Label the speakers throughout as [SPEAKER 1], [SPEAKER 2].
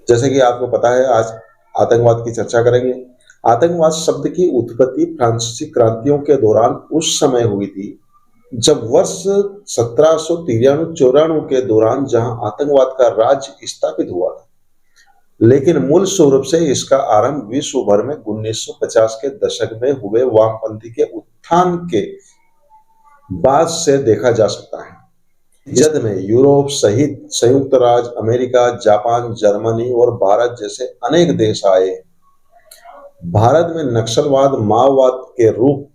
[SPEAKER 1] जैसे कि आपको पता है, आज आतंकवाद की चर्चा करेंगे। आतंकवाद शब्द की उत्पत्ति फ्रांसीसी क्रांतियों के दौरान उस समय हुई थी जब वर्ष 1793-94 के दौरान जहां आतंकवाद का राज्य स्थापित हुआ था। लेकिन मूल स्वरूप से इसका आरंभ विश्व भर में 1950 के दशक में हुए वामपंथी के उत्थान के बाद से देखा जा सकता है। जद में यूरोप सहित संयुक्त राज्य अमेरिका, जापान, जर्मनी और भारत जैसे अनेक देश आए। भारत में नक्सलवाद, माओवाद के रूप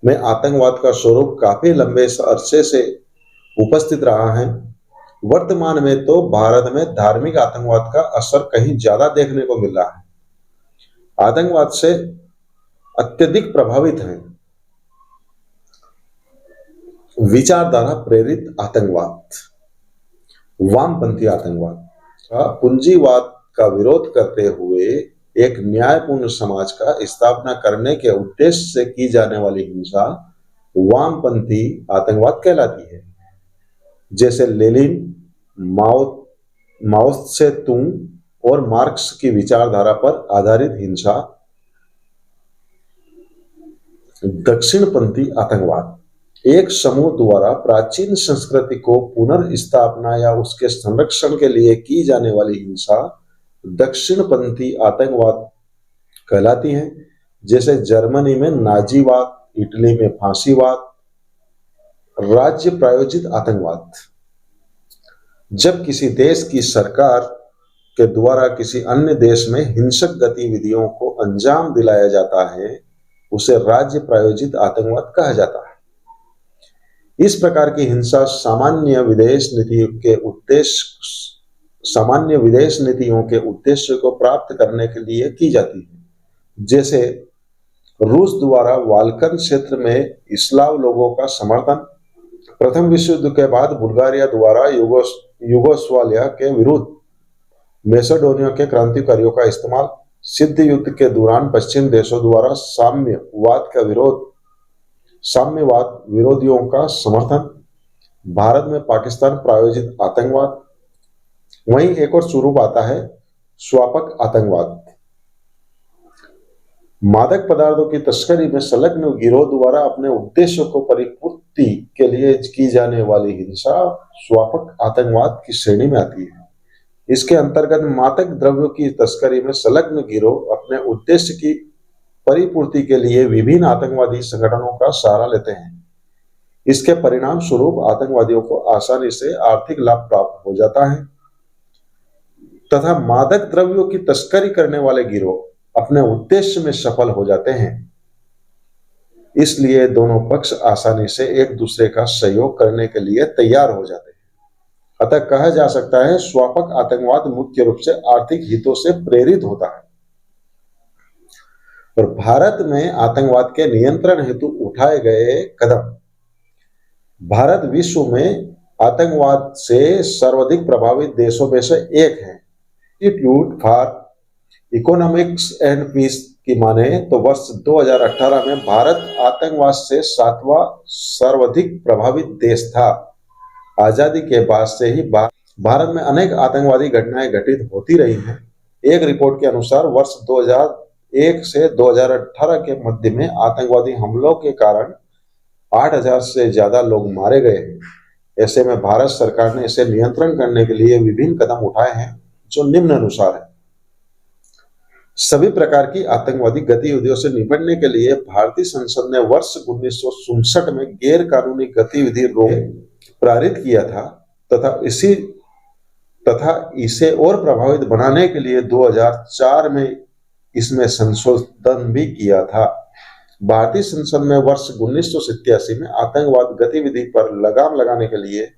[SPEAKER 1] में आतंकवाद का स्वरूप काफी लंबे अरसे से उपस्थित रहा है। वर्तमान में तो भारत में धार्मिक आतंकवाद का असर कहीं ज्यादा देखने को मिल रहा है। आतंकवाद से अत्यधिक प्रभावित हैं विचारधारा प्रेरित आतंकवाद, वामपंथी आतंकवाद, पूंजीवाद का विरोध करते हुए एक न्यायपूर्ण समाज का स्थापना करने के उद्देश्य से की जाने वाली हिंसा वामपंथी आतंकवाद कहलाती है। जैसे लेनिन, माओ से तुंग और मार्क्स की विचारधारा पर आधारित हिंसा। दक्षिणपंथी आतंकवाद एक समूह द्वारा प्राचीन संस्कृति को पुनर्स्थापना या उसके संरक्षण के लिए की जाने वाली हिंसा दक्षिणपंथी आतंकवाद कहलाती है। जैसे जर्मनी में नाजीवाद, इटली में फांसीवाद। राज्य प्रायोजित आतंकवाद जब किसी देश की सरकार के द्वारा किसी अन्य देश में हिंसक गतिविधियों को अंजाम दिलाया जाता है, उसे राज्य प्रायोजित आतंकवाद कहा जाता है। इस प्रकार की हिंसा सामान्य विदेश नीतियों के उद्देश्य को प्राप्त करने के लिए की जाती है। जैसे रूस द्वारा बाल्कन क्षेत्र में इस्लाव लोगों का समर्थन, प्रथम विश्व युद्ध के बाद बुल्गारिया द्वारा युगोस्लाविया के विरुद्ध मैसेडोनिया के क्रांतिकारियों का इस्तेमाल, शीत युद्ध के दौरान पश्चिम देशों द्वारा साम्यवाद विरोधियों का समर्थन, भारत में पाकिस्तान प्रायोजित आतंकवाद। वहीं एक और स्वरूप आता है स्वापक आतंकवाद। मादक पदार्थों की तस्करी में संलग्न गिरोह द्वारा अपने उद्देश्यों को परिपूर्ति के लिए की जाने वाली हिंसा स्वापक आतंकवाद की श्रेणी में आती है। इसके अंतर्गत मादक द्रव्यों की तस्करी में संलग्न गिरोह अपने उद्देश्य की परिपूर्ति के लिए विभिन्न आतंकवादी संगठनों का सहारा लेते हैं। इसके परिणाम स्वरूप आतंकवादियों को आसानी से आर्थिक लाभ प्राप्त हो जाता है तथा मादक द्रव्यों की तस्करी करने वाले गिरोह अपने उद्देश्य में सफल हो जाते हैं। इसलिए दोनों पक्ष आसानी से एक दूसरे का सहयोग करने के लिए तैयार हो जाते हैं। अतः कहा जा सकता है स्वापक आतंकवाद मुख्य रूप से आर्थिक हितों से प्रेरित होता है। और भारत में आतंकवाद के नियंत्रण हेतु उठाए गए कदम। भारत विश्व में आतंकवाद से सर्वाधिक प्रभावित देशों में से एक है। Institute for economics and peace की माने तो वर्ष 2018 में भारत आतंकवाद से 7वां सर्वाधिक प्रभावित देश था। आजादी के बाद से ही भारत में अनेक आतंकवादी घटनाएं घटित होती रही हैं। एक रिपोर्ट के अनुसार वर्ष 2001 से 2018 के मध्य में आतंकवादी हमलों के कारण 8,000 से ज्यादा लोग मारे गए हैं। ऐसे में भारत सरकार ने इसे नियंत्रण करने के लिए विभिन्न कदम उठाए हैं जो निम्नानुसार है। सभी प्रकार की आतंकवादी गतिविधियों से निपटने के लिए भारतीय संसद ने वर्ष 1967 में गैर कानूनी गतिविधि रोक पारित किया था तथा इसे और प्रभावित बनाने के लिए 2004 में इसमें संशोधन भी किया था। भारतीय संसद में वर्ष 1987 में आतंकवाद गतिविधि पर लगाम लगाने के लिए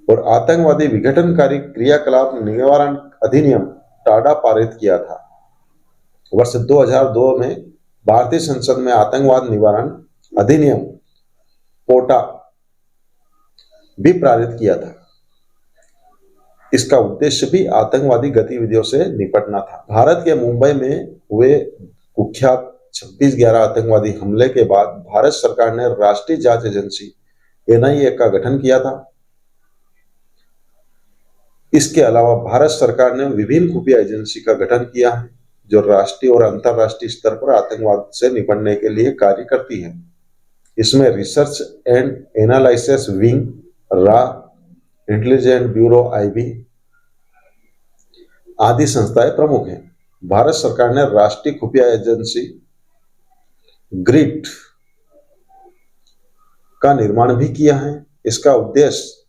[SPEAKER 1] और आतंकवादी विघटनकारी क्रियाकलाप निवारण अधिनियम टाडा पारित किया था। वर्ष 2002 में भारतीय संसद में आतंकवाद निवारण अधिनियम पोटा भी पारित किया था। इसका उद्देश्य भी आतंकवादी गतिविधियों से निपटना था। भारत के मुंबई में हुए कुख्यात 26/11 आतंकवादी हमले के बाद भारत सरकार ने राष्ट्रीय जांच एजेंसी NIA का गठन किया था। इसके अलावा भारत सरकार ने विभिन्न खुफिया एजेंसी का गठन किया है जो राष्ट्रीय और अंतर्राष्ट्रीय स्तर पर आतंकवाद से निपटने के लिए कार्य करती है। इसमें रिसर्च एंड एनालिसिस विंग, रा, इंटेलिजेंस ब्यूरो आईबी आदि संस्थाएं प्रमुख हैं। भारत सरकार ने राष्ट्रीय खुफिया एजेंसी ग्रिड का निर्माण भी किया है। इसका उद्देश्य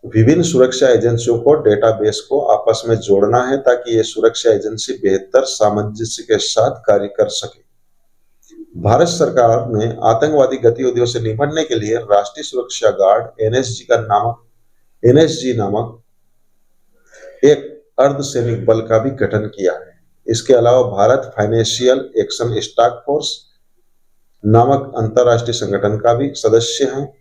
[SPEAKER 1] विभिन्न सुरक्षा एजेंसियों को डेटाबेस को आपस में जोड़ना है ताकि ये सुरक्षा एजेंसी बेहतर सामंजस्य के साथ कार्य कर सके। भारत सरकार ने आतंकवादी गतिविधियों से निपटने के लिए राष्ट्रीय सुरक्षा गार्ड एनएसजी नामक एक अर्धसैनिक बल का भी गठन किया है। इसके अलावा Bharat financial action task force नामक अंतर्राष्ट्रीय संगठन का भी सदस्य है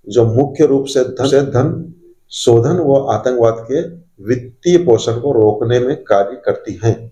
[SPEAKER 1] जो मुख्य रूप से धन शोधन व आतंकवाद के वित्तीय पोषण को रोकने में कार्य करती हैं।